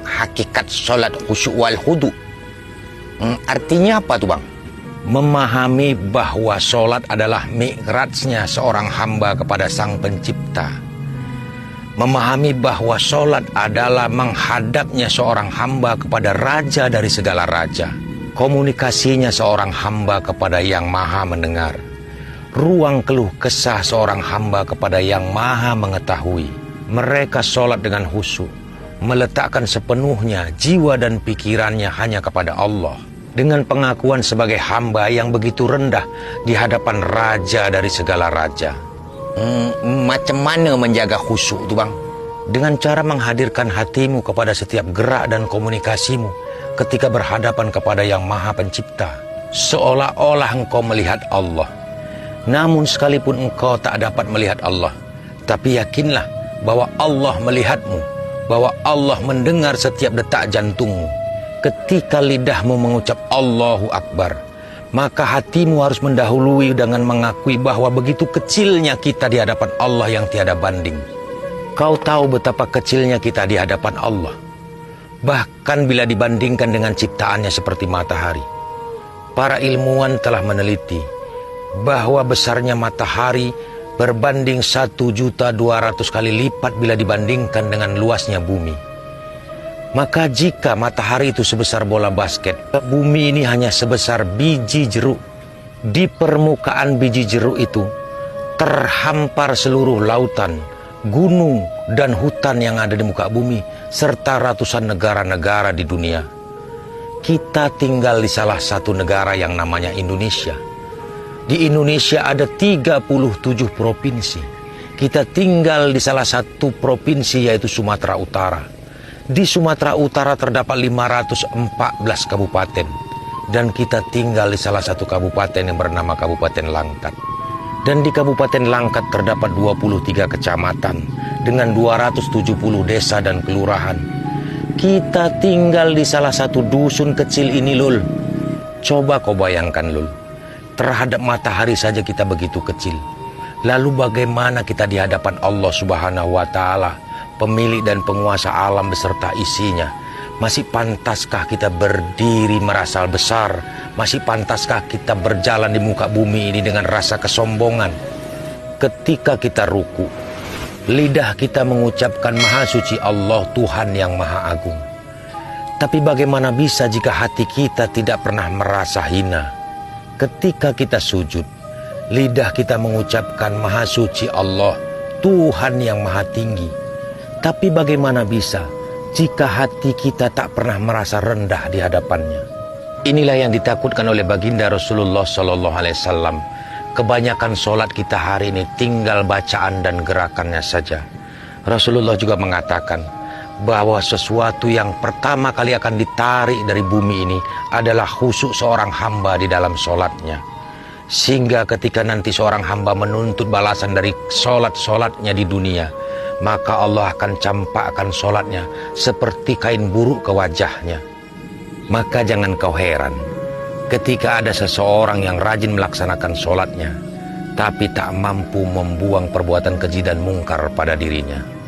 Hakikat solat khusyuk wal khudu. Artinya apa tuh bang? Memahami bahwa solat adalah mi'rajnya seorang hamba kepada Sang Pencipta. Memahami bahwa solat adalah menghadapnya seorang hamba kepada Raja dari segala raja. Komunikasinya seorang hamba kepada Yang Maha Mendengar. Ruang keluh kesah seorang hamba kepada Yang Maha Mengetahui. Mereka solat dengan khusyuk, meletakkan sepenuhnya jiwa dan pikirannya hanya kepada Allah, dengan pengakuan sebagai hamba yang begitu rendah di hadapan Raja dari segala raja. Macam mana menjaga khusyuk tu bang? Dengan cara menghadirkan hatimu kepada setiap gerak dan komunikasimu ketika berhadapan kepada Yang Maha Pencipta, seolah-olah engkau melihat Allah. Namun sekalipun engkau tak dapat melihat Allah, tapi yakinlah bahwa Allah melihatmu, bahwa Allah mendengar setiap detak jantungmu. Ketika lidahmu mengucap Allahu Akbar, maka hatimu harus mendahului dengan mengakui bahwa begitu kecilnya kita di hadapan Allah yang tiada banding. Kau tahu betapa kecilnya kita di hadapan Allah, bahkan bila dibandingkan dengan ciptaannya seperti matahari. Para ilmuwan telah meneliti bahwa besarnya matahari berbanding 1.200.000 kali lipat bila dibandingkan dengan luasnya bumi. Maka jika matahari itu sebesar bola basket, bumi ini hanya sebesar biji jeruk. Di permukaan biji jeruk itu terhampar seluruh lautan, gunung, dan hutan yang ada di muka bumi, serta ratusan negara-negara di dunia. Kita tinggal di salah satu negara yang namanya Indonesia. Di Indonesia ada 37 provinsi. Kita tinggal di salah satu provinsi, yaitu Sumatera Utara. Di Sumatera Utara terdapat 514 kabupaten. Dan kita tinggal di salah satu kabupaten yang bernama Kabupaten Langkat. Dan di Kabupaten Langkat terdapat 23 kecamatan dengan 270 desa dan kelurahan. Kita tinggal di salah satu dusun kecil ini, Lul. Coba kau bayangkan, Lul. Terhadap matahari saja kita begitu kecil. Lalu bagaimana kita di hadapan Allah Subhanahu wa Ta'ala, pemilik dan penguasa alam beserta isinya? Masih pantaskah kita berdiri merasa besar? Masih pantaskah kita berjalan di muka bumi ini dengan rasa kesombongan? Ketika kita ruku, lidah kita mengucapkan Maha Suci Allah, Tuhan yang Maha Agung. Tapi bagaimana bisa jika hati kita tidak pernah merasa hina? Ketika kita sujud, lidah kita mengucapkan Maha Suci Allah, Tuhan yang Maha Tinggi. Tapi bagaimana bisa jika hati kita tak pernah merasa rendah di hadapannya? Inilah yang ditakutkan oleh baginda Rasulullah SAW. Kebanyakan solat kita hari ini tinggal bacaan dan gerakannya saja. Rasulullah juga mengatakan bahwa sesuatu yang pertama kali akan ditarik dari bumi ini adalah khusyuk seorang hamba di dalam solatnya. Sehingga ketika nanti seorang hamba menuntut balasan dari solat-solatnya di dunia, maka Allah akan campakkan solatnya seperti kain buruk ke wajahnya. Maka jangan kau heran ketika ada seseorang yang rajin melaksanakan solatnya, tapi tak mampu membuang perbuatan keji dan mungkar pada dirinya.